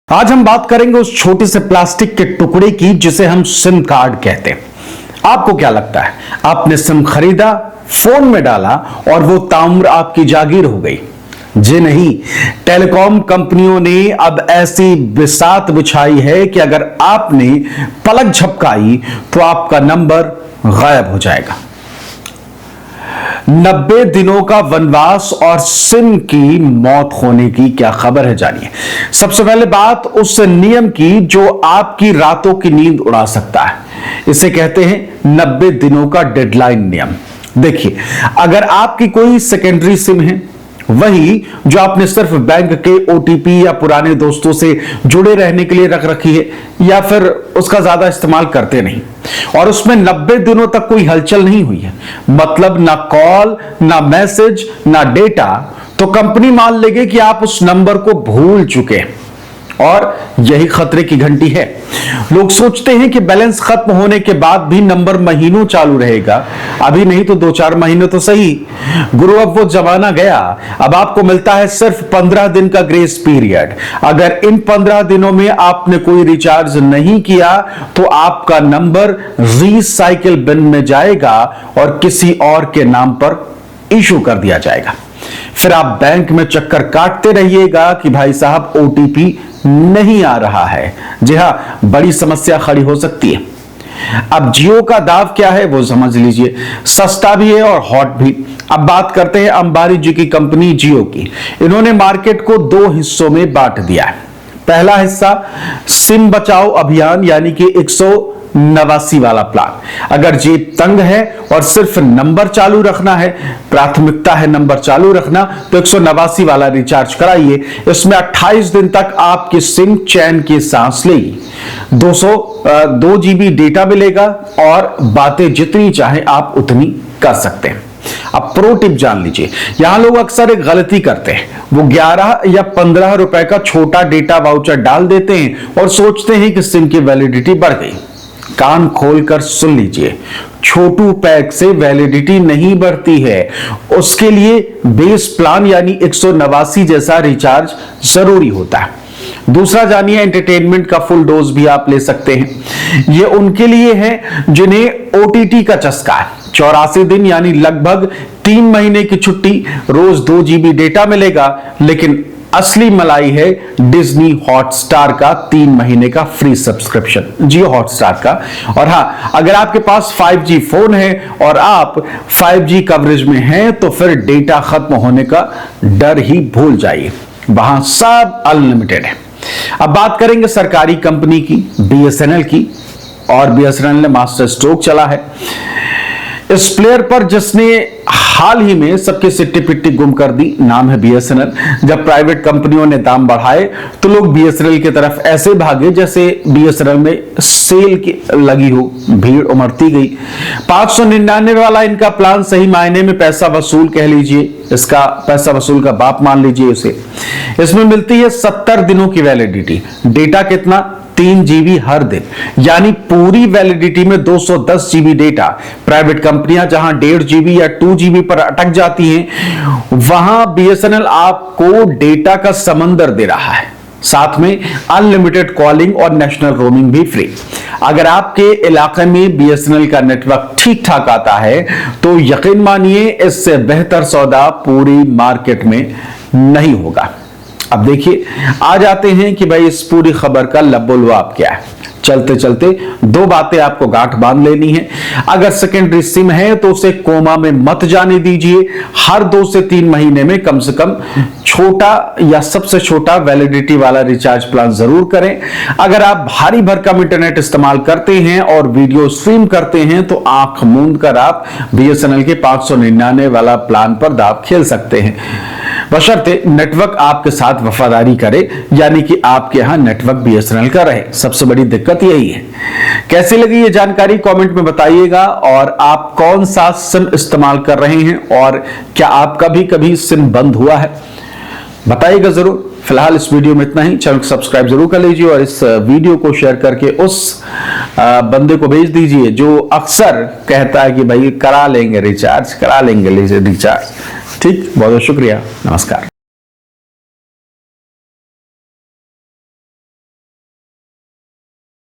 आज हम बात करेंगे उस छोटे से प्लास्टिक के टुकड़े की जिसे हम सिम कार्ड कहते हैं। आपको क्या लगता है, आपने सिम खरीदा, फोन में डाला और वो ताउम्र आपकी जागीर हो गई? जी नहीं, टेलीकॉम कंपनियों ने अब ऐसी बिसात बिछाई है कि अगर आपने पलक झपकाई तो आपका नंबर गायब हो जाएगा। 90 दिनों का वनवास और सिम की मौत होने की क्या खबर है, जानिए। सबसे पहले बात उस नियम की जो आपकी रातों की नींद उड़ा सकता है। इसे कहते हैं 90 दिनों का डेडलाइन नियम। देखिए, अगर आपकी कोई सेकेंडरी सिम है, वही जो आपने सिर्फ बैंक के ओटीपी या पुराने दोस्तों से जुड़े रहने के लिए रख रखी है, या फिर उसका ज्यादा इस्तेमाल करते नहीं, और उसमें 90 दिनों तक कोई हलचल नहीं हुई है, मतलब ना कॉल, ना मैसेज, ना डेटा, तो कंपनी मान लेगी कि आप उस नंबर को भूल चुके हैं। और यही खतरे की घंटी है। लोग सोचते हैं कि बैलेंस खत्म होने के बाद भी नंबर महीनों चालू रहेगा। अभी नहीं तो 2-4 महीने तो सही गुरु, अब वो जमाना गया। अब आपको मिलता है सिर्फ 15 दिन का ग्रेस पीरियड। अगर इन 15 दिनों में आपने कोई रिचार्ज नहीं किया तो आपका नंबर रीसाइकिल बिन में जाएगा और किसी और के नाम पर इशू कर दिया जाएगा। फिर आप बैंक में चक्कर काटते रहिएगा कि भाई साहब ओटीपी नहीं आ रहा है। जी हां, बड़ी समस्या खड़ी हो सकती है। अब जियो का दाव क्या है वो समझ लीजिए, सस्ता भी है और हॉट भी। अब बात करते हैं अंबानी जी की कंपनी जियो की। इन्होंने मार्केट को 2 हिस्सों में बांट दिया है। पहला हिस्सा सिम बचाओ अभियान, यानी कि 189 वाला प्लान। अगर जेब तंग है और सिर्फ नंबर चालू रखना है, प्राथमिकता है नंबर चालू रखना, तो 189 वाला रिचार्ज कराइए। इसमें 28 दिन तक आपकी सिम चैन की सांस लेगी। 2 GB डेटा मिलेगा और बातें जितनी चाहे आप उतनी कर सकते हैं। अब प्रो टिप जान लीजिए, यहां लोग अक्सर एक गलती करते हैं। वो 11 या 15 रुपए का छोटा डेटा वाउचर डाल देते हैं और सोचते हैं कि सिम की वैलिडिटी बढ़ गई। कान खोलकर सुन लीजिए, छोटू पैक से वैलिडिटी नहीं बढ़ती है। उसके लिए बेस प्लान यानी 189 जैसा रिचार्ज जरूरी होता है। दूसरा जानिए, एंटरटेनमेंट का फुल डोज भी आप ले सकते हैं। ये उनके लिए है जिन्हें ओटीटी का चस्का है। 84 दिन यानी लगभग 3 महीने की छुट्टी, रोज 2 GB डेटा मिलेगा, लेकिन असली मलाई है डिज्नी हॉटस्टार का 3 महीने का फ्री सब्सक्रिप्शन, जियो हॉटस्टार का। और हां, अगर आपके पास 5G फोन है और आप 5G कवरेज में हैं तो फिर डेटा खत्म होने का डर ही भूल जाइए, वहां सब अनलिमिटेड है। अब बात करेंगे सरकारी कंपनी की, BSNL की, और BSNL ने मास्टर स्ट्रोक चला है इस प्लेयर पर जिसने हाल ही में सबके सिट्टी पिट्टी गुम कर दी। नाम है BSNL। जब प्राइवेट कंपनियों ने दाम बढ़ाए तो लोग BSNL की तरफ ऐसे भागे जैसे BSNL में सेल की लगी हो, भीड़ उमड़ती गई। 599 वाला इनका प्लान सही मायने में पैसा वसूल कह लीजिए, इसका पैसा वसूल का बाप मान लीजिए इसे। इसमें मिलती है 70 दिनों की वैलिडिटी। डेटा कितना? 3 GB हर दिन, यानी पूरी वैलिडिटी में 210 GB डेटा। प्राइवेट कंपनियां जहां 1.5 GB या 2 GB पर अटक जाती हैं, वहां BSNL आपको डेटा का समंदर दे रहा है, साथ में अनलिमिटेड कॉलिंग और नेशनल रोमिंग भी फ्री। अगर आपके इलाके में BSNL का नेटवर्क ठीक ठाक आता है तो यकीन मानिए इससे बेहतर सौदा पूरी मार्केट में नहीं होगा। अब देखिए, आ जाते हैं कि भाई इस पूरी खबर का लबोलवाब क्या है। चलते चलते 2 बातें आपको गांठ बांध लेनी है। अगर सेकेंडरी सिम है तो उसे कोमा में मत जाने दीजिए। हर 2 से 3 महीने में कम से कम छोटा या सबसे छोटा वैलिडिटी वाला रिचार्ज प्लान जरूर करें। अगर आप भारी भरकम इंटरनेट इस्तेमाल करते हैं और वीडियो स्ट्रीम करते हैं तो आंख मूंद कर आप BSNL के 599 वाला प्लान पर दांव खेल सकते हैं, बशर्ते नेटवर्क आपके साथ वफादारी करे, यानी कि आपके यहां नेटवर्क BSNL का रहे। सबसे बड़ी दिक्कत यही है। कैसी लगी ये जानकारी कमेंट में बताइएगा, और आप कौन सा सिम इस्तेमाल कर रहे हैं और क्या आपका भी कभी सिम बंद हुआ है, बताइएगा जरूर। फिलहाल इस वीडियो में इतना ही। चैनल को सब्सक्राइब जरूर कर लीजिए और इस वीडियो को शेयर करके उस बंदे को भेज दीजिए जो अक्सर कहता है कि भाई करा लेंगे रिचार्ज, करा लेंगे रिचार्ज। ठीक, बहुत बहुत शुक्रिया, नमस्कार।